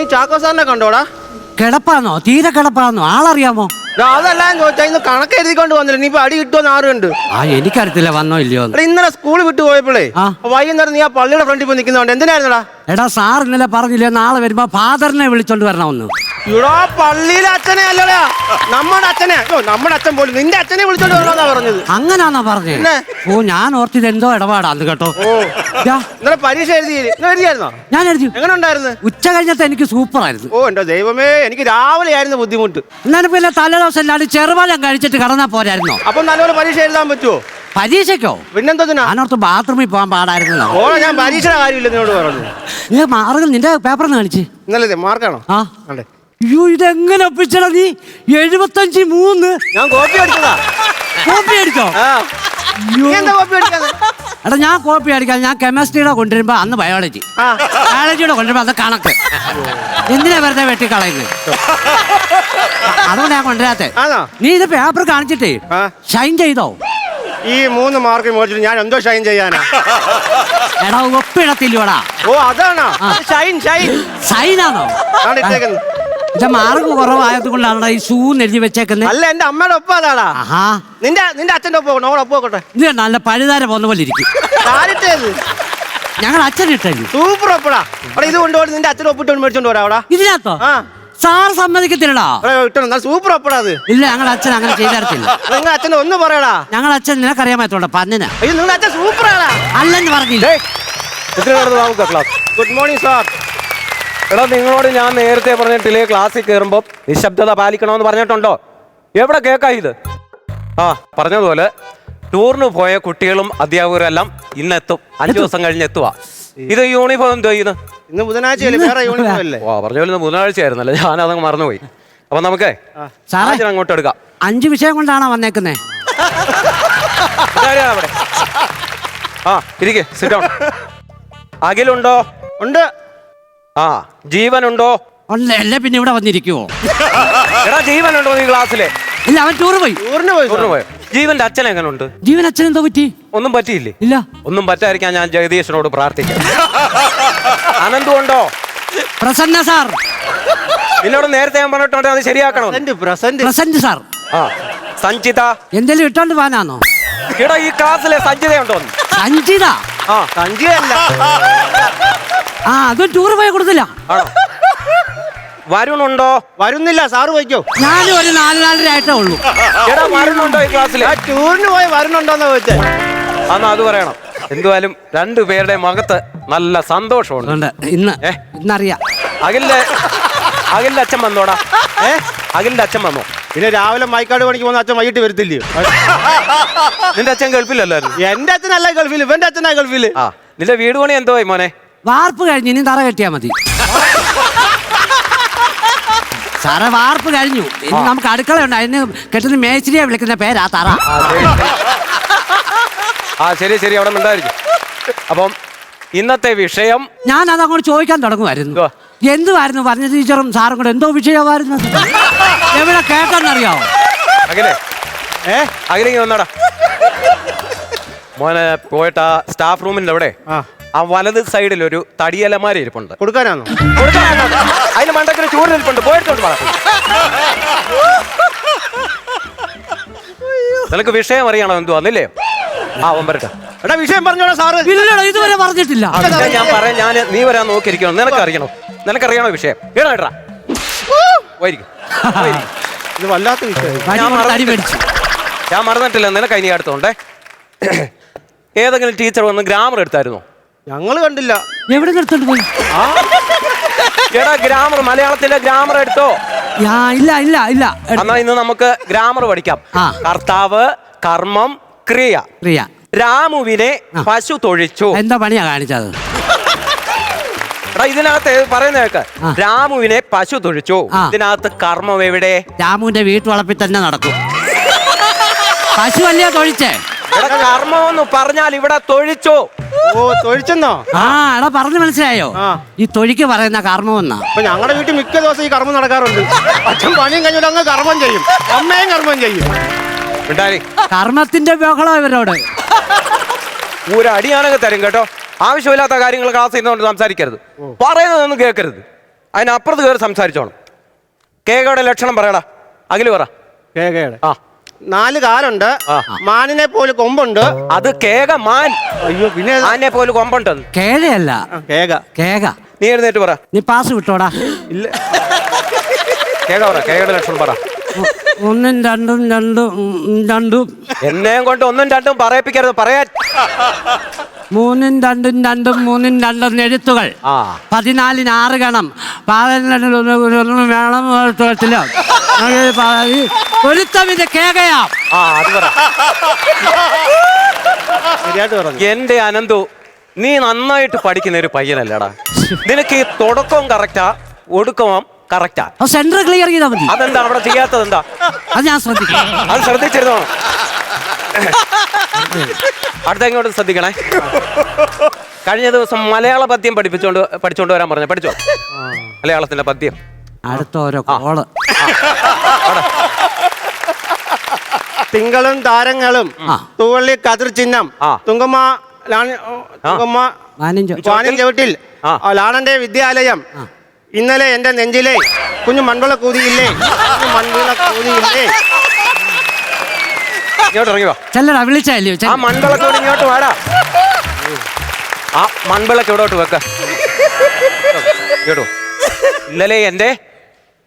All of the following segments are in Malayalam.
നീ ചാക്കോ സാറിനെ കണ്ടോടാ? കിടപ്പാന്നോ? തീരെ കിടപ്പാന്നോ? ആളറിയാമോ? അതെല്ലാം ചോദിച്ചാ ഇന്ന് കണക്ക് എഴുതിക്കൊണ്ട് വന്നില്ല. നീ ഇപ്പൊ അടി കിട്ടുമെന്ന് ആറുണ്ട്. എനിക്കറിയത്തില്ല വന്നോ ഇല്ലയോ. ഇന്നലെ സ്കൂൾ വിട്ടു പോയപ്പോഴേ വൈകുന്നേരം നീ ആ പള്ളിയുടെ ഫ്രണ്ടിൽ പോയി നിൽക്കുന്നോണ്ട് എന്തിനായിരുന്നടാ? എടാ സാർ ഇന്നലെ പറഞ്ഞില്ലേ നാളെ വരുമ്പോ ഫാദറിനെ വിളിച്ചോണ്ട് വരണമെന്ന്. ഇവിടെ പള്ളിയിലെ അച്ഛനെ അല്ലടാ, നമ്മുടെ അച്ഛനെ. നമ്മുടെ അച്ഛൻ പോലും നിന്റെ അച്ഛനെ വിളിച്ചോണ്ട് വരണമെന്നാ പറഞ്ഞത്. അങ്ങനാണോ പറഞ്ഞത്? ഓ ഞാൻ ഓർത്തിത് എന്തോ ഇടപാടാന്ന് കേട്ടോ. ഇന്നലെ പരീക്ഷ എഴുതിയായിരുന്നോ? ഞാൻ എഴുതി. എങ്ങനെ ഉണ്ടായിരുന്നു? ഉച്ച കഴിഞ്ഞത്തെ എനിക്ക് സൂപ്പർ ആയിരുന്നു. ഓ എന്റെ ദൈവമേ, എനിക്ക് രാവിലെ ആയിരുന്നു ബുദ്ധിമുട്ട്. എന്നാലും പിന്നെ തലേദിവസം എല്ലാവരും ചെറുപാലം കഴിച്ചിട്ട് കടന്നാ പോരായിരുന്നോ? അപ്പൊ നല്ലപോലെ പരീക്ഷ എഴുതാൻ പറ്റുമോ? പരീക്ഷയ്ക്കോ? പിന്നെന്തോ ഞാനോർത്ത് ബാത്റൂമിൽ പോകാൻ പാടായിരുന്നു. ഓ ഞാൻ പരീക്ഷയുടെ കാര്യമില്ല നിന്നോട് പറഞ്ഞു. നീ മാർഗം നിന്റെ പേപ്പറിന്ന് കാണിച്ച്. ഇന്നലെ മാർക്കാണോ? ആ അയ്യോ ഇതെങ്ങനെ ഒപ്പിച്ചടാ നീ? 75-3. ഞാൻ കോപ്പി അടിച്ചതാ. കോപ്പി അടിച്ചോ? എടാ ഞാൻ കോപ്പി അടിക്കാൻ ഞാൻ കെമിസ്ട്രിയുടെ കൊണ്ടുവരുമ്പോ അന്ന് ബയോളജിയുടെ കൊണ്ടുവരുമ്പോ അന്ന് കണക്ക്. എന്തിനാ വെറുതെ വെട്ടിക്കളയുന്നത്? അതുകൊണ്ട് ഞാൻ കൊണ്ടുവരാത്തെ. നീ ഇത് പേപ്പർ കാണിച്ചിട്ടേ ഷൈൻ ചെയ്തോ? ഈ 3 മാർക്ക് മേടിച്ചിട്ട് ഞാൻ എന്തോ ഷൈൻ ചെയ്യാനാ? എടാ ഒപ്പിടത്തില്ലോടാ. ഓ അതാണോ ഷൈൻ? ഷൈനാണോ? മാർക്ക് കുറവായത് കൊണ്ടാണ് ഈ ഷൂ എഴുതി വെച്ചേക്കുന്നത്. അല്ല എന്റെ അമ്മയുടെ ഒപ്പം അതാടാ. നിന്റെ അച്ഛന്റെ ഒപ്പം ഒപ്പോട്ടെ. ഇത് നല്ല പഴുതാര പോന്ന പോലെ ഇരിക്കും. ഞങ്ങൾ അച്ഛൻ ഇട്ടു സൂപ്പർ ഒപ്പടാ. ഇത് കൊണ്ടുപോയി നിന്റെ അച്ഛൻ ഒപ്പിട്ട് മേടിച്ചോണ്ട് പോരാ. ഇതിനകത്തോ? സാർ സമ്മതിക്കത്തില്ലടാ. സൂപ്പർ ഒപ്പടാ അത്. ഇല്ല ഞങ്ങളുടെ അച്ഛൻ അങ്ങനെ ചെയ്തിട്ടില്ല. നിങ്ങളുടെ അച്ഛൻ ഒന്ന് പറയടാ. ഞങ്ങളുടെ അച്ഛൻ നിനക്കറിയാമത്തോടെ പന്നിനാ. അയ്യോ നിങ്ങളുടെ അച്ഛൻ സൂപ്പറാണ് അല്ലെന്ന് പറഞ്ഞില്ല. Good morning sir. എടാ നിങ്ങളോട് ഞാൻ നേരത്തെ പറഞ്ഞിട്ടില്ലേ ക്ലാസ്സിൽ കയറുമ്പോൾ നിശബ്ദത പാലിക്കണമെന്ന് പറഞ്ഞിട്ടുണ്ടോ? എവിടെ കേൾക്കാം ഇത്? പറഞ്ഞതുപോലെ ടൂറിന് പോയ കുട്ടികളും അധ്യാപകരും എല്ലാം ഇന്നെത്തും. 5 ദിവസം കഴിഞ്ഞ് എത്തുക. ഇത് യൂണിഫോം എന്തോ ഇത്? ഇന്ന് ബുധനാഴ്ച പറഞ്ഞ പോലെ ബുധനാഴ്ച ആയിരുന്നല്ലേ, ഞാനതങ്ങ് മറന്നുപോയി. അപ്പൊ നമുക്കേ അങ്ങോട്ട് എടുക്കാം. 5 വിഷയം കൊണ്ടാണോ വന്നേക്കുന്നേ? അവിടെ ഇരിക്കെ. Sit down. അഖിലുണ്ടോ? ഉണ്ട്. ജീവനുണ്ടോ? അല്ലേ പിന്നെ ഇവിടെ വന്നിരിക്കുവോ? എടാ ജീവനുണ്ടോ ഈ ക്ലാസ്സിലെ? ഇല്ല അവൻ ടൂറ് പോയി. ജീവന്റെ അച്ഛൻ എങ്ങനെയുണ്ട്? ജീവൻ അച്ഛൻ എന്തോ പറ്റി? ഒന്നും പറ്റിയില്ലേ? ഇല്ല ഒന്നും പറ്റാതിരിക്കാൻ ഞാൻ ജഗദീശനോട് പ്രാർത്ഥിക്കാം. അനന്തു ഉണ്ടോ? പ്രസന്ന സാർ. നിന്നോട് നേരത്തെ ഞാൻ പറഞ്ഞിട്ടുണ്ട് അത് ശരിയാക്കണം. Present sir. സഞ്ജിത എന്തെങ്കിലും ഇട്ടോണ്ട് പോകാനാണോ? എടാ ഈ ക്ലാസ്സിലെ സഞ്ജിതയുണ്ടോ? സഞ്ജിത? സഞ്ജിതയല്ല. അതും ടൂറ് പോയി കൊടുത്തില്ല. വരുണുണ്ടോ? വരുന്നില്ല. സാറ് പോയിക്കോ. ഞാനും ഒരു 4-4.5 ആയിട്ടേ ഉള്ളൂ. എടാ വരുണുണ്ടോ ഈ ക്ലാസ്സിൽ? ടൂറിന് പോയി വരുന്നുണ്ടോന്ന് ചോദിച്ചേ. അന്ന് അത് പറയണം. എന്തുവായാലും 2 പേരുടെ മുഖത്ത് നല്ല സന്തോഷമുണ്ട് ഇന്നറിയാം. അഖിലിന്റെ അച്ഛൻ വന്നോടാ? അഖിലിന്റെ അച്ഛൻ വന്നോ? പിന്നെ രാവിലെ മൈക്കാട് പണിക്ക് പോകുന്ന അച്ഛൻ വൈകിട്ട് വരത്തില്ലയോ? നിന്റെ അച്ഛൻ ഗൾഫിലല്ലായിരുന്നു? എന്റെ അച്ഛനല്ല ഗൾഫിൽ, ഇവന്റെ അച്ഛനാ ഗൾഫിൽ. നിന്റെ വീട് പണി എന്തോ മോനെ? വാർപ്പ് കഴിഞ്ഞ് ഇനി തറ കെട്ടിയാ മതി. സാറേ വാർപ്പ് കഴിഞ്ഞു. ഇനി നമുക്ക് അടുക്കളയുണ്ട്. അതിന് കെട്ടുന്ന മേച്ചിരിയെ വിളിക്കുന്ന പേരാ തറ. ശരി അവിടെ ഉണ്ടായിരിക്കും. അപ്പം ഇന്നത്തെ വിഷയം ഞാൻ അതങ്ങോട്ട് ചോദിക്കാൻ തുടങ്ങുമായിരുന്നു. എന്തുവായിരുന്നു പറഞ്ഞ ടീച്ചറും സാറും കൂടെ എന്തോ വിഷയമായിരുന്നു? എവിടെ കേട്ടെന്നറിയാവോ? അഖിലേക്ക് വന്നോടാ മോനെ. പോയിട്ട് സ്റ്റാഫ് റൂമിന്റെ അവിടെ വലത് സൈഡിൽ ഒരു തടിയലമാര ഇരിപ്പുണ്ട്. കൊടുക്കാനാണോ? അതിന് മണ്ടക്കിന് ചൂടിരിപ്പുണ്ട്. പോയിട്ടുണ്ട്. നിനക്ക് വിഷയം അറിയണോ? എന്തുവാന്നില്ലേ? വരട്ടെ. എടാ വിഷയം പറഞ്ഞോളാം സാറ്. ഇതുവരെ പറഞ്ഞിട്ടില്ല. ഞാൻ പറയാം. നീ വരാൻ നോക്കിയിരിക്കണം. നിനക്കറിയണോ വിഷയം? കേടാ ഇത് വല്ലാത്ത വിഷയം. ഞാൻ മറന്നിട്ടില്ല. നിനക്ക് അതിന് അടുത്തോണ്ടേ ഏതെങ്കിലും ടീച്ചർ വന്ന് ഗ്രാമർ എടുത്തായിരുന്നോ? ഞങ്ങള് കണ്ടില്ല. എവിടെ എടുത്തോണ്ട് പോയി? എടാ ഗ്രാമർ, മലയാളത്തിലെ ഗ്രാമർ എടുത്തോ? ഇല്ല. എന്നാ ഇന്ന് നമുക്ക് ഗ്രാമർ പഠിക്കാം. കർത്താവ്, കർമ്മം, ക്രിയ. രാമുവിനെ പശു തൊഴിച്ചു. എന്താ പണിയാ കാണിച്ചത്? എടാ ഇതിനകത്ത് പറയുന്ന കേക്ക്. രാമുവിനെ പശു തൊഴിച്ചു. ഇതിനകത്ത് കർമ്മം എവിടെ? രാമുവിന്റെ വീട്ടുവളപ്പിൽ തന്നെ നടക്കും. പശു അല്ലയോ തൊഴിച്ചേ? കർമ്മം എന്ന് പറഞ്ഞാൽ ഇവിടെ തൊഴിച്ചു. തൊഴിച്ചെന്നോ? എടാ പറഞ്ഞു മനസ്സിലായോ? ഈ തൊഴിക്ക് പറയുന്ന കർമ്മം എന്നാ. ഞങ്ങളുടെ വീട്ടിൽ മിക്ക ദിവസം ഈ കർമ്മം നടക്കാറുണ്ട്. അച്ഛൻ പണിയും കഴിഞ്ഞാൽ അങ്ങ് കർമ്മം ചെയ്യും, അമ്മയും കർമ്മം ചെയ്യും. കർമ്മത്തിന്റെ ബഹളം ഇവരോട്. ഒരു അടിയാണെങ്കിൽ തരും കേട്ടോ. ആവശ്യമില്ലാത്ത കാര്യങ്ങൾ ക്ലാസ് ചെയ്യുന്നതുകൊണ്ട് സംസാരിക്കരുത്. പറയുന്നതൊന്നും കേൾക്കരുത്. അതിനപ്പുറത്ത് കയറി സംസാരിച്ചോണം. കേകയുടെ ലക്ഷണം പറയടാ. അഖില് പറ. കേകയുടെ ആ 4 കാലുണ്ട്, മാനിനെ പോലെ കൊമ്പുണ്ട്. അത് കേക മാൻ. അയ്യോ പിന്നെ മാനിനെ പോലെ കൊമ്പുണ്ട്. കേഴയല്ല, കേക. കേക. നീ എഴുന്നേറ്റ് പറ. നീ പാസ് വിട്ടോടാ. ഇല്ല, കേക പറ. കേകയുടെ ലക്ഷണം പറ. 1 2 2 2 എന്നെയും കൊണ്ട് 1 2 പറയിപ്പിക്കരുത്. പറയാൻ 3 2 2 3 2 എഴുത്തുകൾ. 14 6 ഗണം. 11 വേണം. ഒരുത്തവിന്റെ കേകയാ. അത് പറ. ശരിയായിട്ട് പറഞ്ഞു. എന്റെ അനന്തു, നീ നന്നായിട്ട് പഠിക്കുന്ന ഒരു പയ്യനല്ലടാ. നിനക്ക് ഈ തുടക്കവും കറക്റ്റാ, ഒടുക്കവും കറക്റ്റാ. സെന്റർ ക്ലിയർ ചെയ്താൽ മതി. അതെന്താ അവിടെ ചെയ്യാത്തത്? എന്താ അത് ഞാൻ ശ്രദ്ധിക്കാം. അത് ശ്രദ്ധിച്ചിരുന്നോ? അടുത്ത ഇങ്ങോട്ട് ശ്രദ്ധിക്കണേ. കഴിഞ്ഞ ദിവസം മലയാള പദ്യം പഠിച്ചോണ്ട് വരാൻ പറഞ്ഞു. പഠിച്ചോ മലയാളത്തിന്റെ പദ്യം? അടുത്ത ഓരോ കോള്. തിങ്കളും താരങ്ങളും തൂവള്ളി കതിർ ചിഹ്നം തുങ്കമ്മ വാനിൻ ചവിട്ടിൽ ലാണന്റെ വിദ്യാലയം. ഇന്നലെ എന്റെ നെഞ്ചിലെ കുഞ്ഞു മൺവിള കൂതിയില്ലേ, മൺവിള കൂതിയില്ലേ. ഇങ്ങോട്ട് ഇറങ്ങി വാ. ചെല്ലടാ, വിളിച്ചല്ലോ. ആ മൺവിളക്കോട് ഇങ്ങോട്ട് വാടാ. ആ മൺവിളക്ക് എവിടോട്ട് വെക്ക. കേട്ടോ, ഇന്നലെ എന്റെ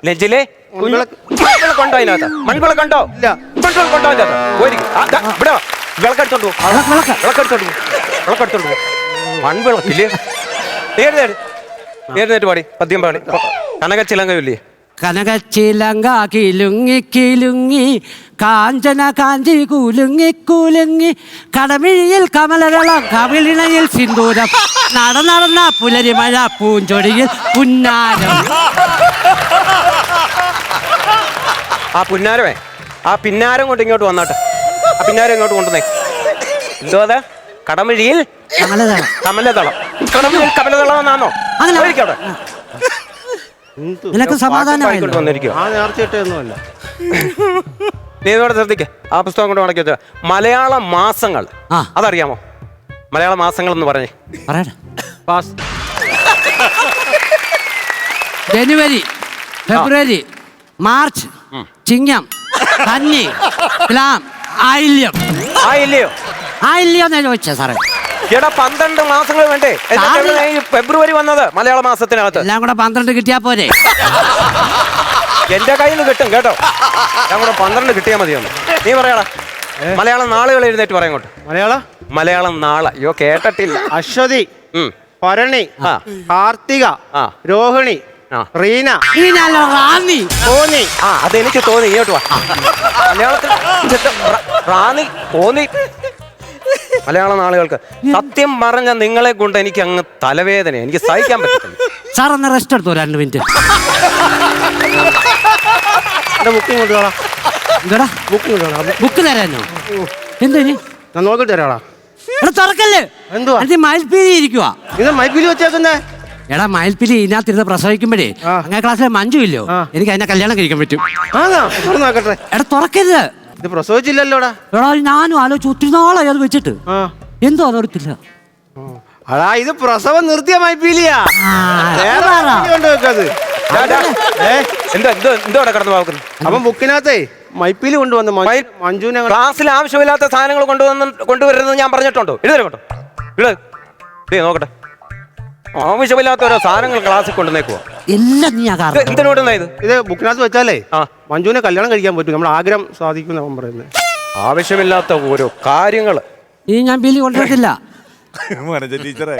നെഞ്ചിലെ മൺവിളക്കുണ്ടോ? അതിനകത്ത് മൺവിളക്കുണ്ടോ? ഇല്ല, മൺവിളക്കുണ്ടോ അതിനകത്ത്? ഇവിടെ വിളക്കെടുത്തോണ്ട് വിളക്കെടുത്തോണ്ട് മൺവിളക്കില്ലേ? നേരിട്ട് പാടി പദ്യം പാടി. കനകച്ചിലങ്കയില്ലേ? കനകച്ചിലങ്ക കിലുങ്ങി കിലുങ്ങി കാഞ്ചന കാഞ്ചി കുലുങ്ങി കുലുങ്ങി കടമിഴിയിൽ കമലകളം കവിളിണയിൽ സിന്ദൂരം നടന്ന പുലരിമഴ പൂഞ്ചൊടിയിൽ പുന്നാരം. ആ പുന്നാരമേ, ആ പിന്നാരം കൊണ്ട് ഇങ്ങോട്ട് വന്നാട്ടെ. ആ പിന്നാരം ഇങ്ങോട്ട് കൊണ്ടുവന്നേ. എന്തോ അത്? കടമിഴിയിൽ കമലദളം. കമലദളം. കടമിഴിയിൽ കമലദളം എന്നാണോ? അവിടെ നിനക്ക് സമാധാനമായില്ലോ. വന്നിരിക്കും. ആ നേർച്ചയിട്ടൊന്നുമല്ല. നീ ഇതോടെ ശ്രദ്ധിക്കേ. ആ പുസ്തകം കൊണ്ട് മടക്കി വെച്ച മലയാള മാസങ്ങൾ അതറിയാമോ? മലയാള മാസങ്ങൾ എന്ന് പറഞ്ഞേ. പാസ്. ജനുവരി, ഫെബ്രുവരി, മാർച്ച്, ചിങ്ങം, കന്നി, തുലാം, ആയില്യം. ആയില്ലയോ? ആയില്യം എന്നാ ചോദിച്ചേ സാറേ. എടാ 12 മാസങ്ങൾ വേണ്ടേ? ഫെബ്രുവരി വന്നത് മലയാള മാസത്തിനകത്ത്. എല്ലാം കൂടെ 12 കിട്ടിയാ പോരെ? എന്റെ കയ്യിൽ നിന്ന് കിട്ടും കേട്ടോ. ഞാൻ കൂടെ 12 കിട്ടിയാൽ മതിയൊന്ന്. നീ പറയാടാ. മലയാളം നാളുകൾ എഴുന്നേറ്റ് പറയാം ഇങ്ങോട്ട്. മലയാളം നാളെ. അയ്യോ കേട്ടിട്ടില്ല. അശ്വതി, ഭരണി, കാർത്തിക, രോഹിണി, റീന, റാന്നി. കോന്നി. അതെനിക്ക് തോന്നി. ഇങ്ങോട്ട് വാ. മലയാളത്തിൽ റാന്നി, കോന്നി. മലയാള നാളുകൾക്ക് സത്യം പറഞ്ഞ നിങ്ങളെ കൊണ്ട് എനിക്ക് അങ്ങ് തലവേദന. എനിക്ക് സഹിക്കാൻ പറ്റില്ല. സാർ ഒന്ന് റെസ്റ്റ് എടുത്തോ 2 മിനിറ്റ്. ബുക്ക് തരാനോ? എന്തിന്? നോക്കിട്ട് തരാടാ. തുറക്കല്ലേ? എന്തുവാ? മയിൽപ്പീലി ഇരിക്കുവാ. ഇത് മൈപ്പിലി വെച്ചേക്കുന്നേ. എടാ മയിൽപ്പീലി ഇതിനകത്തിരുന്ന് പ്രസവിക്കുമ്പോഴേ അങ്ങനെ ക്ലാസ്സിലെ മഞ്ജു ഇല്ലോ, എനിക്ക് അതിനെ കല്യാണം കഴിക്കാൻ പറ്റും. നോക്കട്ടെ. എടാ തുറക്കരുത്. ഇത് പ്രസവിച്ചില്ലല്ലോടാ. എടാ ഞാനും ആലോചിച്ച് ഒത്തിരി നാളായി അത് വെച്ചിട്ട്. എന്തോ അതോർത്തില്ല. അടാ ഇത് പ്രസവം നിർത്തിയ മൈപ്പീലിയാ. അപ്പം ബുക്കിനകത്തേ മൈപ്പീലി കൊണ്ടുവന്നു. മഞ്ജുവിനെ ക്ലാസ്സിൽ ആവശ്യമില്ലാത്ത സാധനങ്ങൾ കൊണ്ടുവരുന്നത് ഞാൻ പറഞ്ഞിട്ടുണ്ടോ? എഴുതരട്ടോ. നോക്കട്ടെ. ആവശ്യമില്ലാത്ത ഓരോ സാധനങ്ങൾ ക്ലാസ്സിൽ കൊണ്ടുവന്നേക്കുവാ. ഇത് ബുക്കിനകത്ത് വെച്ചാലേ മഞ്ജുവിനെ കല്യാണം കഴിക്കാൻ പറ്റും. നമ്മുടെ ആഗ്രഹം സാധിക്കും അവൻ പറയുന്നത്. ആവശ്യമില്ലാത്ത ഓരോ കാര്യങ്ങൾ ഈ ഞാൻ ബില്ലി കൊണ്ടുവരത്തില്ല. ടീച്ചറെ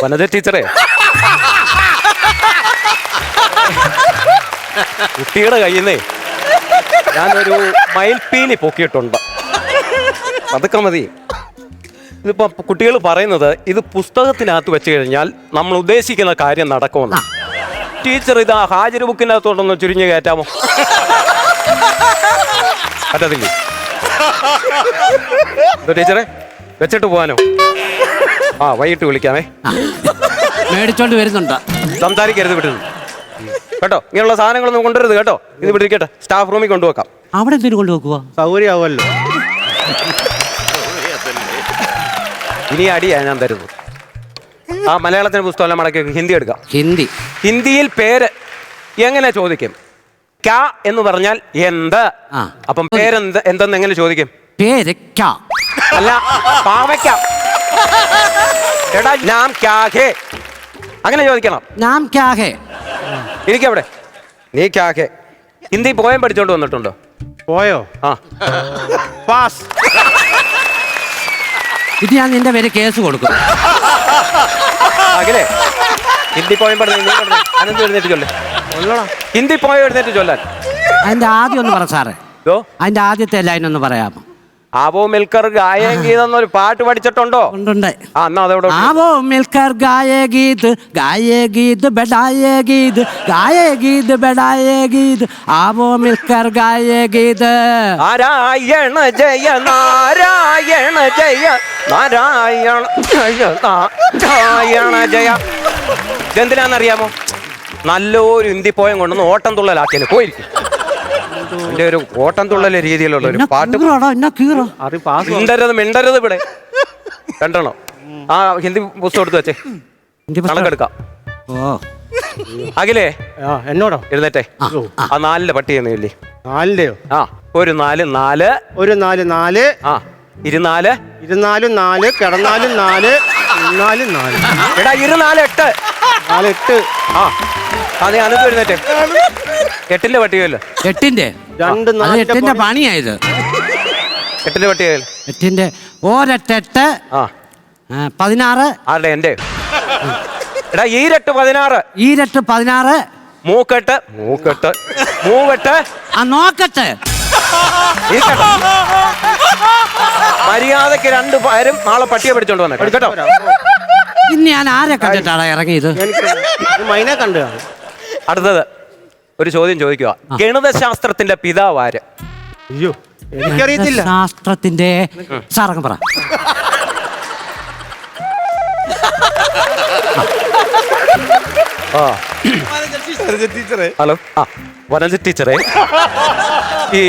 വനജ ടീച്ചറെ, കുട്ടിയുടെ കയ്യിൽ നിന്നേ ഞാനൊരു മയിൽപ്പീലി പൊക്കിയിട്ടുണ്ട്. അതൊക്കെ മതി. ഇതിപ്പോ കുട്ടികൾ പറയുന്നത് ഇത് പുസ്തകത്തിനകത്ത് വെച്ച് കഴിഞ്ഞാൽ നമ്മൾ ഉദ്ദേശിക്കുന്ന കാര്യം നടക്കുമെന്ന്. ടീച്ചർ ഇത് ആ ഹാജർ ബുക്കിനകത്തോട്ടൊന്ന് ചുരുങ്ങി കയറ്റാമോ? പറ്റത്തില്ലേ? ടീച്ചറെ വെച്ചിട്ട് പോവാനോ? വൈകിട്ട് വിളിക്കാമേ. മേടിച്ചോണ്ട് വരുന്നുണ്ട്. സംസാരിക്കരുത് വിട്ടത് കേട്ടോ. ഇങ്ങനെയുള്ള സാധനങ്ങളൊന്നും കൊണ്ടുവരുത് കേട്ടോ. ഇത് വിട്ടിരിക്കട്ടെ. സ്റ്റാഫ് റൂമിൽ കൊണ്ടുവെക്കാം. അവിടെ എന്തിനു കൊണ്ടുവെക്കുക? സൗകര്യമാവുമല്ലോ. ഇനി അടിയാ ഞാൻ തരുന്നത്. ആ മലയാളത്തിന് പുസ്തകം മടക്കി ഹിന്ദി എടുക്കാം. ഹിന്ദിയിൽ പേര് എങ്ങനെ ചോദിക്കും? ക്യാ എന്ന് പറഞ്ഞാൽ എന്ത്. അപ്പം പേരെന്ത് എന്തെന്ന് എങ്ങനെ ചോദിക്കും? പേര് അല്ല, പാവയ്ക്ക. എടാ നാം ക്യാ ഹേ അങ്ങനെ ചോദിക്കണം. നാം ക്യാ ഹേ. ഇരിക്കവിടെ. നീ ക്യാ ഹേ ഹിന്ദി പോയം പഠിച്ചോണ്ട് വന്നിട്ടുണ്ടോ? പോയോ? ആ പാസ്. ഇത് ഞാൻ നിന്റെ പേര് കേസ് കൊടുക്കും. അഖിലേ, ഹിന്ദി പോയം പഠിച്ചു അനന്ത് എഴുന്നേറ്റ് ചൊല്ലേ. ഹിന്ദി പോയം എഴുന്നേറ്റ് ചൊല്ലാൻ. അതിന്റെ ആദ്യം ഒന്ന് പറ സാറേ. അതിന്റെ ആദ്യത്തെ ലൈൻ ഒന്ന് പറയാമോ? ആവോ മിൽക്കർ ഗായേ ഗീത് എന്നൊരു പാട്ട് പഠിച്ചിട്ടുണ്ടോ? ഉണ്ട്. ആവോ മിൽക്കർ ഗായേ ഗീത്, ഗായേ ഗീത് ബെഡായേ ഗീത്, ഗായേ ഗീത് ബെഡായേ ഗീത്, ആവോ മിൽക്കർ ഗായേ ഗീത്. നാരായണ ജയ നാരായണ ജയ നാരായണ ജയ നാരായണ ജയ. ഇതെന്തിനാന്നറിയാമോ? നല്ലൊരു ഹിന്ദി പോയം കൊണ്ടൊന്ന് ഓട്ടം തുള്ളലാക്കിയാൽ പോയിരിക്കും. എന്റെ ഒരു ഓട്ടം തുള്ളലെ രീതിയിലുള്ള ഒരു പാട്ട്. മിണ്ടരുത് ഇവിടെ. രണ്ടെണ്ണം ആ ഹിന്ദി പുസ്തകം എടുത്ത് വെച്ചേ, കണക്കെടുക്കാം. അഖിലേ, എന്നോടോ? എഴുന്നേറ്റേ. ആ 4 പട്ടിയെന്ന് ഇല്ലേ? 4ന്റെയോ? ആ ഒരു 4 ഒരു 4 ആ 24 24 4 കിടന്നാലും 4 4 4 എടാ 24 8 4 8. ആ അതെ അനന്ത് എഴുന്നേറ്റേ. 8ന്റെ പട്ടികയല്ലോ. 8ന്റെ 2 4 8ന്റെ പണിയായത്. 8ന്റെ പട്ടികയല്ലോ. 8ന്റെ ഒരെട്ട്. ആ 16. ആരുടെ? എന്റെ. എടാ ഈരട്ട് 16. ഈരട്ട് 16. മൂക്കെട്ട് മൂവെട്ട്. ആ നോക്കട്ടെ. മര്യാദക്ക് 2 പേരും നാളെ പട്ടിയെ പിടിച്ചോണ്ട് വന്നേ കേട്ടോ. ഇന്ന് ഞാൻ ആരെ കണ്ടിട്ടാണ് ഇറങ്ങിയത്? മൈനെ കണ്ടു. അടുത്തത് ഒരു ചോദ്യം ചോദിക്കുക. ഗണിതശാസ്ത്രത്തിന്റെ പിതാവ് ആര്? അയ്യോ, എനിക്കറിയത്തില്ല. ശാസ്ത്രത്തിന്റെ സാറങ്ങ് പറ. ഹലോ. ആ വനജ ടീച്ചറെ, ഈ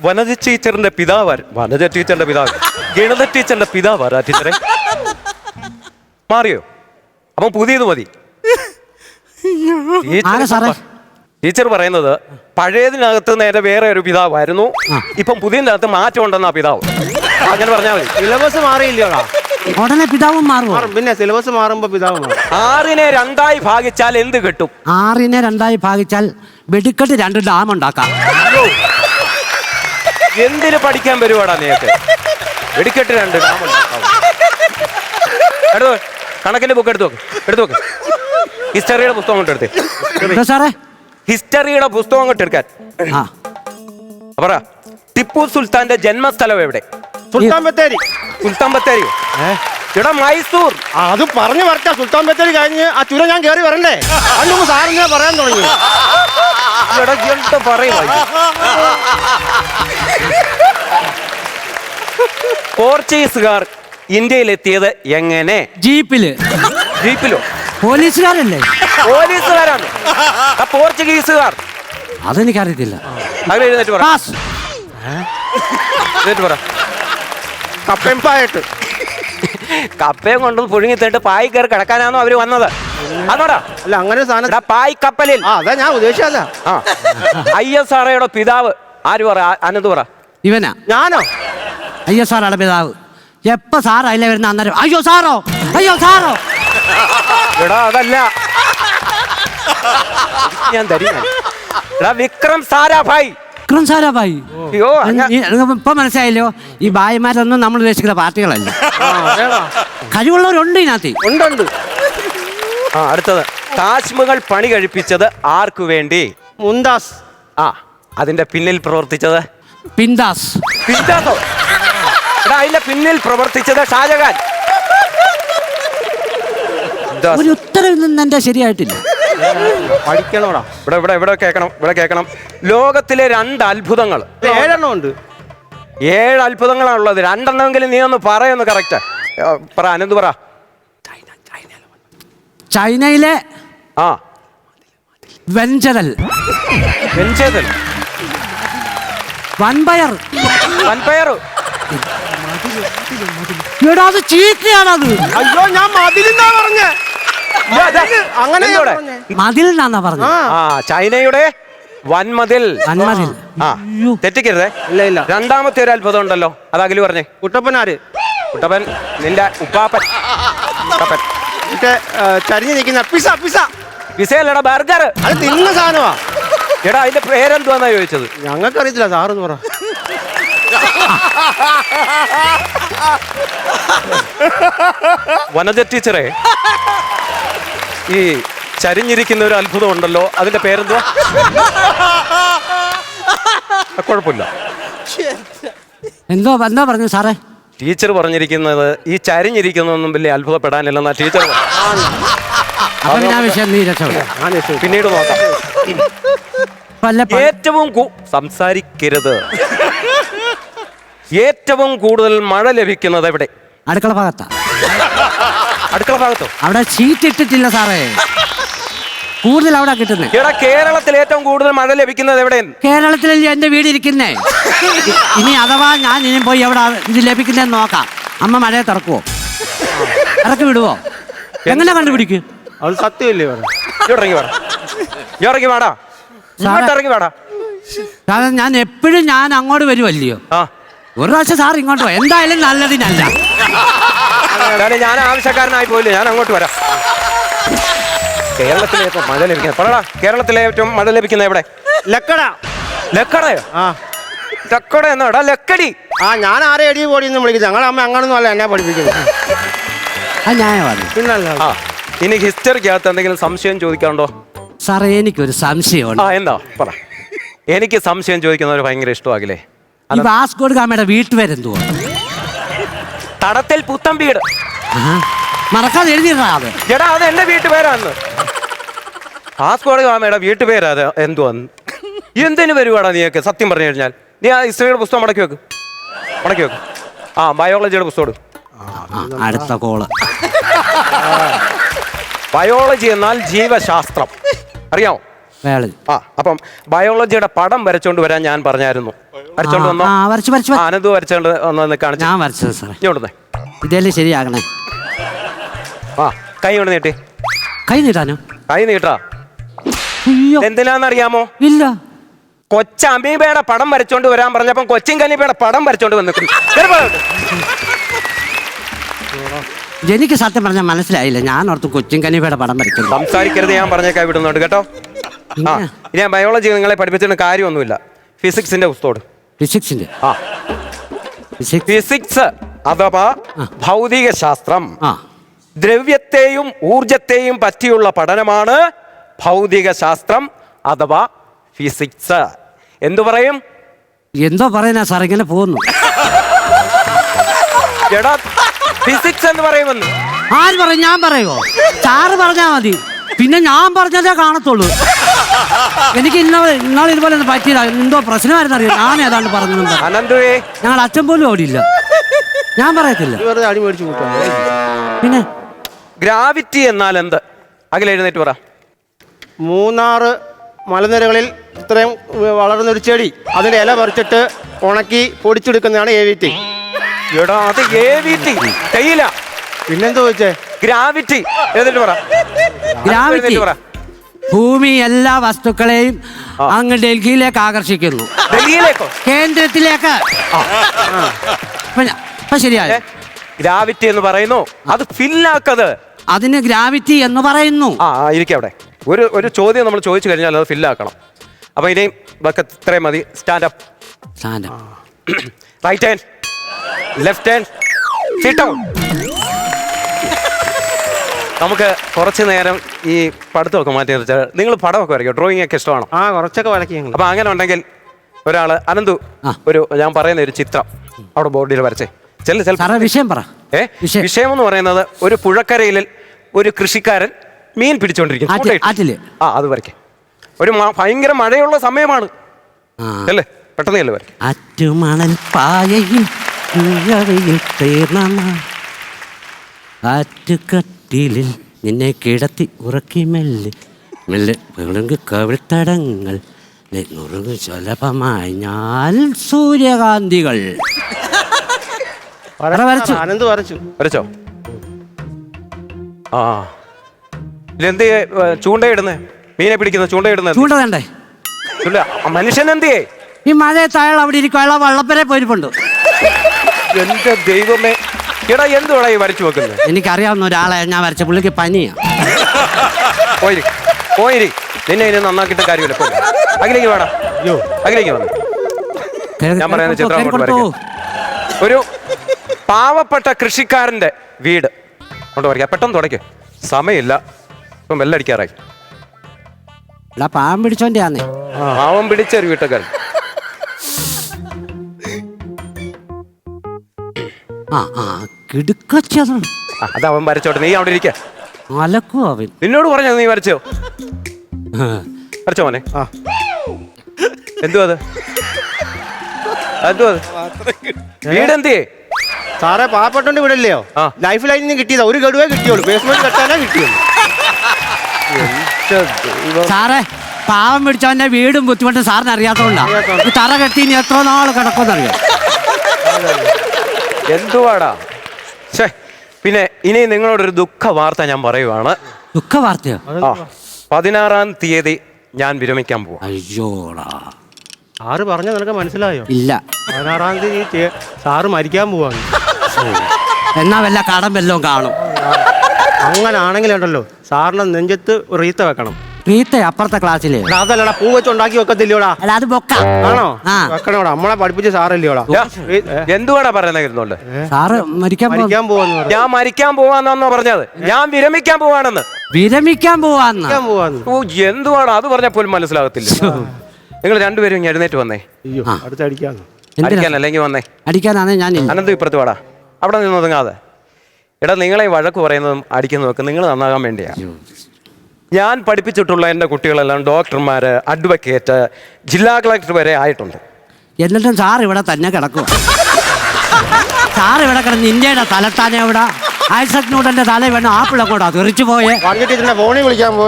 വനജ ടീച്ചറിന്റെ പിതാവ്, വനജ ടീച്ചറിന്റെ പിതാവ്, ഗണിത ടീച്ചറിന്റെ പിതാവ് ആരാ ടീച്ചറെ? മാറിയോ? അപ്പൊ പുതിയത് മതി. ടീച്ചർ പറയുന്നത് പഴയതിനകത്ത് നേരെ വേറെ ഒരു പിതാവായിരുന്നു, ഇപ്പം പുതിയതിനകത്ത് മാറ്റം ഉണ്ടെന്നാ പിതാവ്. അങ്ങനെ പറഞ്ഞാൽ മതി. സിലബസ് മാറിയില്ലോടാ? ഉടനെ പിതാവും മാറും. പിന്നെ സിലബസ് മാറുമ്പോ പിതാവ് മാറും. 6നെ 2ആയി ഭാഗിച്ചാൽ എന്ത് കിട്ടും? 6നെ 2ആയി ഭാഗിച്ചാൽ വെടിക്കെട്ട് 2 ഡാം ഉണ്ടാക്കാം. എന്തിന് പഠിക്കാൻ വരുവാടാ നേരത്തെ? വെടിക്കെട്ട് 2 ഡാം ഉണ്ടാക്കാം. എടുത്തു കണക്കിന്റെ ബുക്ക് എടുത്തു നോക്ക്. ഹിസ്റ്ററിയുടെ പുസ്തകം കൊണ്ട് എടുത്തേ സാറേ. ഹിസ്റ്ററിയുടെ പുസ്തകം കൊണ്ട് എടുക്കാൻ പറ. ടിപ്പു സുൽത്താന്റെ ജന്മസ്ഥലം എവിടെ? സുൽത്താൻ ബത്തേരി. സുൽത്താൻ ബത്തേരി ഇവിടെ മൈസൂർ. അത് പറഞ്ഞു വരട്ടെ. സുൽത്താൻ ബത്തേരി കഴിഞ്ഞ് ആ ചുരം ഞാൻ കയറി വരണ്ടേ? അതിന് സാറിങ്ങനെ പറയാൻ തുടങ്ങി. പോർച്ചുഗീസുകാർ ഇന്ത്യയിലെത്തിയത് എങ്ങനെ? ജീപ്പിലോ? പോലീസുകാരല്ലേ? പോലീസുകാരാണ് പോർച്ചുഗീസുകാർ. അതെനിക്കറിയത്തില്ല. അങ്ങനെ എഴുന്നേറ്റ് പറ. കപ്പയും കൊണ്ട് പുഴുങ്ങി തന്നിട്ട് പായി കയറി കിടക്കാനാണോ അവര് വന്നത്? അതോടാ അല്ല, അങ്ങനെ സാധനം പായ് കപ്പലിൽ. അതാ ഞാൻ ഉദ്ദേശിച്ചല്ല. ISROയുടെ പിതാവ് ആര്? പറ അനന്ത് പറ. ഇവനാ? ഞാനോ? ISROയുടെ പിതാവ്. എപ്പ സാർ അതിലെ വരുന്ന അന്നേരം അയ്യോ സാറോ എടാ അതല്ല, ഞാൻ തരും. വിക്രം സാരാഭായ്. ഇപ്പൊ മനസ്സിലായല്ലോ, ഈ ഭായിമാരൊന്നും നമ്മൾ ഉദ്ദേശിക്കുന്ന പാർട്ടികളല്ല. കഴിവുള്ളവരുണ്ട് ഇതിനകത്ത്. ഉണ്ട്. അടുത്തത് താജ്മഹൽ പണി കഴിപ്പിച്ചത് ആർക്കു വേണ്ടി? മുംതാസ്. അതിന്റെ പിന്നിൽ പ്രവർത്തിച്ചത്? പിന്താസോ? അതിന്റെ പിന്നിൽ പ്രവർത്തിച്ചത് ഷാജഹാൻ. ഒരു ഉത്തരവിൽ നിന്ന് എന്റെ ശരിയായിട്ടില്ല. പഠിക്കണോടാ. ഇവിടെ കേൾക്കണം. ലോകത്തിലെ 2 അത്ഭുതങ്ങൾ. 7 എണ്ണം ഉണ്ട്. 7 അത്ഭുതങ്ങളാണുള്ളത്. 2 എണ്ണമെങ്കിലും നീ ഒന്ന് പറയുന്നു. കറക്റ്റ് പറ അനന്ത് പറ. ചൈനയിലെ വെഞ്ചരൽ. വൻപയർ. അത് ചീത്തയാണത്. അയ്യോ, ഞാൻ മതിലെന്നാ പറഞ്ഞേ. അങ്ങനെ എന്തോടെ? മതിൽ എന്നാ പറഞ്ഞു. ആ ചൈനയുടെ വൻമതിൽ. വൻമതിൽ. ആ തെറ്റിക്കരുതേ. ഇല്ല ഇല്ല. രണ്ടാമത്തെ ഒരു അത്ഭുതം ഉണ്ടല്ലോ, അത് അഖില് പറഞ്ഞേ. കുട്ടപ്പനാര്? കുട്ടപ്പൻ നിന്റെ ഉപ്പാപ്പൻ. മറ്റേ ചരിഞ്ഞു നിൽക്കുന്ന പിസ. പിസയല്ലടാ, ബർഗർ. അത് തിന്ന സാധനമാ. എടാ അതിന്റെ പേരെന്തുവാന്നാ ചോദിച്ചത്? ഞങ്ങൾക്ക് അറിയത്തില്ല, സാറെന്ന് പറ. വനജ ടീച്ചറെ, ഈ ചരിഞ്ഞിരിക്കുന്ന ഒരു അത്ഭുതം ഉണ്ടല്ലോ, അതിന്റെ പേരെന്തുവാ? കുഴപ്പമില്ല. എന്തോ പറഞ്ഞു സാറേ? ടീച്ചർ പറഞ്ഞിരിക്കുന്നത് ഈ ചരിഞ്ഞിരിക്കുന്നൊന്നും വലിയ അത്ഭുതപ്പെടാനില്ലെന്നാ ടീച്ചർ. അപ്പൊ പിന്നെ ആ വിഷയം നീ രക്ഷപ്പെടും. പിന്നീട് നോക്കാം. ഏറ്റവും സംസാരിക്കരുത്. ഏറ്റവും കൂടുതൽ മഴ ലഭിക്കുന്നത് എവിടെ? അടുക്കള ഭാഗത്താ. അടുക്കള ഭാഗത്തോ? അവിടെ ഷീറ്റ് ഇട്ടിട്ടില്ല സാറേ, കൂടുതൽ അവിടെ കിട്ടുന്നത്. എടാ കേരളത്തിൽ ഏറ്റവും കൂടുതൽ മഴ ലഭിക്കുന്നത് എവിടെ? കേരളത്തിലല്ലേ എന്റെ വീട് ഇരിക്കുന്നേ. ഇനി അഥവാ ഞാൻ ഇനി പോയി എവിടെ ഇത് ലഭിക്കുന്നതെന്ന് നോക്കാം. അമ്മ മഴയെ തുറക്കുവോ, ഇറക്കി വിടുവോ, എങ്ങനെ കണ്ടുപിടിക്കും? അത് സത്യമല്ലേ? ഇറങ്ങി വാടാ. സാറേ ഞാൻ എപ്പോഴും ഞാൻ അങ്ങോട്ട് വരുമല്ലയോ. ഒരു പ്രാവശ്യം സാർ ഇങ്ങോട്ട് പോ, എന്തായാലും നല്ലതിനല്ല. ഞാൻ ആവശ്യക്കാരനായി പോയില്ലേ, ഞാൻ അങ്ങോട്ട് വരാം. കേരളത്തിലെ ഏറ്റവും മഴ ലഭിക്കുന്നത് പറടാ. കേരളത്തിലെ ഏറ്റവും മഴ ലഭിക്കുന്നത് എവിടെ? ലക്കട. ലക്കടയോ? ലക്കട എന്നാടാ? ലക്കടി. ഞാൻ ആരെ അടി പോടിയെന്ന് വിളിക്കുന്നത്. ഞങ്ങളുടെ അമ്മ അങ്ങനൊന്നും അല്ല എന്നെ പഠിപ്പിക്കുന്നത്. ന്യായമാണ്. ഇനി ഹിസ്റ്ററിക്കകത്ത് എന്തെങ്കിലും സംശയം ചോദിക്കാറുണ്ടോ? സാറേ എനിക്കൊരു സംശയമുണ്ട്. എന്താ പറ. എനിക്ക് സംശയം ചോദിക്കുന്നവർ ഭയങ്കര ഇഷ്ടമാകില്ലേ? ഈ വാസ്കോ ഡ ഗാമയുടെ വീട്ടുപേരെന്തുവാ? തടത്തിൽ പുത്തൻ വീട്. മറക്കാതെ എഴുതിയിടാതെ. എടാ അത് എന്റെ വീട്ടുപേരാന്ന്. വാസ്കോ ഡ ഗാമയുടെ വീട്ടുപേരാ എന്തുവാന്ന്? എന്തിനു വരുവാടാ നീയൊക്കെ? സത്യം പറഞ്ഞു കഴിഞ്ഞാൽ നീ ആ ഹിസ്റ്ററിയുടെ പുസ്തകം മടക്കി വെക്ക്. ബയോളജിയുടെ പുസ്തകം. അടുത്ത കോള്. ബയോളജി എന്നാൽ ജീവശാസ്ത്രം, അറിയാമോ? അപ്പം ബയോളജിയുടെ പടം വരച്ചോണ്ട് വരാൻ ഞാൻ പറഞ്ഞായിരുന്നു. വരച്ചോണ്ട് വന്നോ? അനന്ത് വരച്ചോണ്ട് വന്ന് കാണിച്ചു. ഞാൻ വരച്ചത് സാറേ. ഇങ്ങോട്ടേ ഇതല്ലേ ശരിയാകണേ. കൈ കൊണ്ട് നീട്ടി. കൈ നീട്ടാനോ? കൈ നീട്ടാ. എന്തിനാന്നറിയാമോ? ഇല്ല. കൊച്ചമീബയുടെ പടം വരച്ചോണ്ട് വരാൻ പറഞ്ഞപ്പം കൊച്ചിൻ കലീബയുടെ പടം വരച്ചോണ്ട് വന്നിട്ടുണ്ട്. എനിക്ക് സത്യം പറഞ്ഞാൽ മനസ്സിലായില്ല. ഞാൻ ഓർത്ത് കൊച്ചിൻ കലീബയുടെ പടം വരച്ചു. സംസാരിക്കരുത്, ഞാൻ പറഞ്ഞേക്കാ വിടുന്നുണ്ട് കേട്ടോ. ഇനി ഞാൻ ബയോളജി നിങ്ങളെ പഠിപ്പിച്ചിട്ട് കാര്യമൊന്നുമില്ല. ഫിസിക്സിന്റെ പുസ്തകം. ഫിസിക്സ് അഥവാ ഭൗതിക ശാസ്ത്രം. ദ്രവ്യത്തെയും ഊർജത്തെയും പറ്റിയുള്ള പഠനമാണ് ഭൗതിക ശാസ്ത്രം അഥവാ ഫിസിക്സ്. എന്തു പറയും? എന്തോ പറയുന്ന സാർ, ഇങ്ങനെ പോകുന്നു. എടാ ഫിസിക്സ് എന്ന് പറയുമെന്ന് ആര് പറയും? ഞാൻ പറയുമോ? സാറ് പറഞ്ഞാ മതി, പിന്നെ ഞാൻ പറഞ്ഞതേ കാണത്തുള്ളൂ. എനിക്ക് ഇന്നാൾ ഇതുപോലെ ഒന്നും പറ്റിയില്ല. എന്തോ പ്രശ്നമായിരുന്നു അറിയാം. ഞാൻ ഏതാണ്ട് പറഞ്ഞു. അനന്തുവേ, ഞങ്ങൾ അച്ഛൻ പോലും ഓടിയില്ല. ഞാൻ പറയത്തില്ല. പിന്നെ ഗ്രാവിറ്റി എന്നാൽ എന്ത്? അഖിൽ എഴുന്നേറ്റ് പറ. മൂന്നാറ് മലനിരകളിൽ ഇത്രയും വളർന്നൊരു ചെടി, അതിന്റെ ഇല പറിച്ചിട്ട് ഉണക്കി പൊടിച്ചെടുക്കുന്നതാണ് AVT. എടാ അത് AVT ചെയ്യില്ല. പിന്നെന്താ ചോദിച്ചേ? ഗ്രാവിറ്റി. എഴുന്നേറ്റ് പറ. ഗ്രാവിറ്റി ഭൂമി എല്ലാ വസ്തുക്കളെയും അങ്ങ് ഡൽഹിയിലേക്ക് ആകർഷിക്കുന്നു. ഡൽഹിയിലേക്കോ? കേന്ദ്രത്തിലേക്ക്. ശരിയായ ഗ്രാവിറ്റി എന്ന് പറയുന്നു. അത് ഫില്ലാക്കത്. അതിന് ഗ്രാവിറ്റി എന്ന് പറയുന്നു. ഇരിക്കും അവിടെ. ഒരു ചോദ്യം നമ്മൾ ചോദിച്ചു കഴിഞ്ഞാൽ അത് ഫില്ലാക്കണം. അപ്പൊ ഇനിയും ഇത്രയും മതി. Stand up. Right hand, left hand, sit down. നമുക്ക് കുറച്ച് നേരം ഈ പഠിത്തമൊക്കെ മാറ്റി നിർത്താൽ. നിങ്ങൾ പടമൊക്കെ വരയ്ക്കും, ഡ്രോയിങ് ഒക്കെ ഇഷ്ടമാണോ? കുറച്ചൊക്കെ വരയ്ക്കും. അപ്പൊ അങ്ങനെ ഉണ്ടെങ്കിൽ ഒരാള് അനന്തു ഞാൻ പറയുന്ന ഒരു ചിത്രം അവിടെ ബോർഡിൽ വരച്ചേ. വിഷയം പറ. വിഷയം എന്ന് പറയുന്നത് ഒരു പുഴക്കരയിൽ ഒരു കൃഷിക്കാരൻ മീൻ പിടിച്ചോണ്ടിരിക്കുന്നു. അത് വരയ്ക്കേ. ഒരു ഭയങ്കര മഴയുള്ള സമയമാണ് അല്ലേ? പെട്ടെന്ന് വരയ്ക്കും. ആറ്റുമണൽ പായയിൽ ആറ്റുകട്ടിലിൽ നിന്നെ കിടത്തി ഉറക്കി മെല്ലെ മെല്ലെ കവിൾത്തടങ്ങൾ സുലഭമായി ഞാൻ സൂര്യകാന്തികൾ. അനന്ത് വരച്ചോ? എന്ത് ചൂണ്ടയിടുന്നേ? മീനെ പിടിക്കുന്ന ചൂണ്ടയിടുന്നത് ചൂണ്ട വേണ്ടേ? മനുഷ്യൻ എന്തിയേ? ഈ മഴയത്ത് അയാൾ അവിടെ ഇരിക്കും, അയാൾ വള്ളപ്പരെ പോയിരിപ്പുണ്ട്. എന്റെ ദൈവമേ, എടാ എന്തുവാടാ ഈ വരച്ചു വെക്കുന്നത്? എനിക്കറിയാവുന്ന ഒരാളെ ഞാൻ വരച്ച, പുള്ളിക്ക് പനിയാ. പോയിരി നിന്നെ ഇനി നന്നാക്കിയിട്ട് കാര്യമില്ല. അഖിലേക്ക് വേടാ, അഖിലേക്ക് വന്നു. ഞാൻ പറയുന്ന ചിത്രം ഒരു പാവപ്പെട്ട കൃഷിക്കാരന്റെ വീട് കൊണ്ട് വരയ്ക്കാം. പെട്ടെന്ന് തുടയ്ക്ക്, സമയമില്ല, ഇപ്പം വെല്ലടിക്കാറായി. പാവം പിടിച്ചോന്റെ ആന്നേ. പാവം പിടിച്ചൊരു വീട്ടുകാരൻ. അത് അവൻ വരച്ചോട്ടെ, നീ അവിടെ ഇരിക്ക. അലക്കും അവൻ. നിന്നോട് പറഞ്ഞോ നീ വരച്ചോ? വരച്ചോ മോനെ. എന്തുവാ അത്? വീടെന്തിയേ? സാറേ പാവപ്പെട്ടോണ്ട് വീടല്ലയോ, ലൈഫ് ലൈനിൽ നിന്ന് കിട്ടിയതാ. ഒരു ഗഡുവേ കിട്ടിയുള്ളൂ, ബേസ്മെന്റ് കെട്ടാനാ കിട്ടിയുള്ളൂ. സാറേ പാവം പിടിച്ചവന്റെ വീടും ബുദ്ധിമുട്ടും സാറിന് അറിയാത്തോണ്ടാ. തറ കെട്ടി ഇനി എത്ര നാള് കിടക്കുമെന്നറിയാം. എന്തുവാടാ? പിന്നെ ഇനി നിങ്ങളോടൊരു ദുഃഖ വാർത്ത ഞാൻ പറയുവാണ്. ദുഃഖ വാർത്തയോ? 16-ാം തീയതി ഞാൻ വിരമിക്കാൻ പോവാ. അയ്യോടാ. സാറ് പറഞ്ഞ നിനക്ക് മനസ്സിലായോ? ഇല്ല. 16-ാം തീയതി സാറ് മരിക്കാൻ പോവാണ്. എന്നാ വല്ല കടം വല്ലതും കാണും. അങ്ങനെ ആണെങ്കിലുണ്ടല്ലോ സാറിന്റെ നെഞ്ചത്ത് റീത്ത വെക്കണം. റീത്ത അപ്പുറത്തെ ക്ലാസ്സില്. അതല്ലടാ, പൂ വെച്ച് ഉണ്ടാക്കി വെക്കത്തില്ലോടാ. അല്ല അത് ബൊക്ക ആണോ? വെക്കണോടാ, നമ്മളെ പഠിപ്പിച്ച സാറല്ലോടാ. എന്തുവാടാ പറയുന്നോണ്ട്? സാറ് മരിക്കാൻ പോവാന്ന്. ഞാൻ മരിക്കാൻ പോവാന്നാന്നോ പറഞ്ഞത്? ഞാൻ വിരമിക്കാൻ പോവാണെന്ന്. വിരമിക്കാൻ പോവാന്ന്? ഓ എന്തുവാടാ അത് പറഞ്ഞാൽ പോലും മനസ്സിലാകത്തില്ല. നിങ്ങൾ രണ്ടുപേരും ഇങ്ങനെ എഴുന്നേറ്റ് വന്നേ. അടിക്കാനല്ലെങ്കിൽ വന്നേ. അടിക്കാനാണേ ഞാൻ. അനന്ത് ഇപ്പുറത്ത് വാടാ, അവിടെ നിന്ന് ഒതുങ്ങാതെ. എടാ നിങ്ങളെ വഴക്ക് പറയുന്നതും അടിക്കുന്നതൊക്കെ നിങ്ങൾ നന്നാകാൻ വേണ്ടിയാ. ഞാൻ പഠിപ്പിച്ചിട്ടുള്ള എൻ്റെ കുട്ടികളെല്ലാം ഡോക്ടർമാര്, അഡ്വക്കേറ്റ്, ജില്ലാ കളക്ടർ വരെ ആയിട്ടുണ്ട്. എന്നിട്ടും സാർ ഇവിടെ തന്നെ കിടക്കുക. സാർ ഇവിടെ കിടന്ന് ഇന്ത്യയുടെ തലത്താനെ ഇവിടെ ഐസക് ന്യൂട്ടന്റെ തല വേണം ആപ്പിൾ അങ്ങോട്ടാ തെറിച്ചു പോയെ.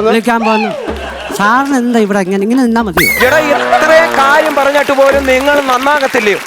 വിളിക്കാൻ പോകുന്നു. സാറിന് എന്താ ഇവിടെ ഇങ്ങനെ നിന്നാ മതിയോ? എടാ ഇത്രയും കാര്യം പറഞ്ഞിട്ട് പോലും നിങ്ങൾ നന്നാകത്തില്ലയോ?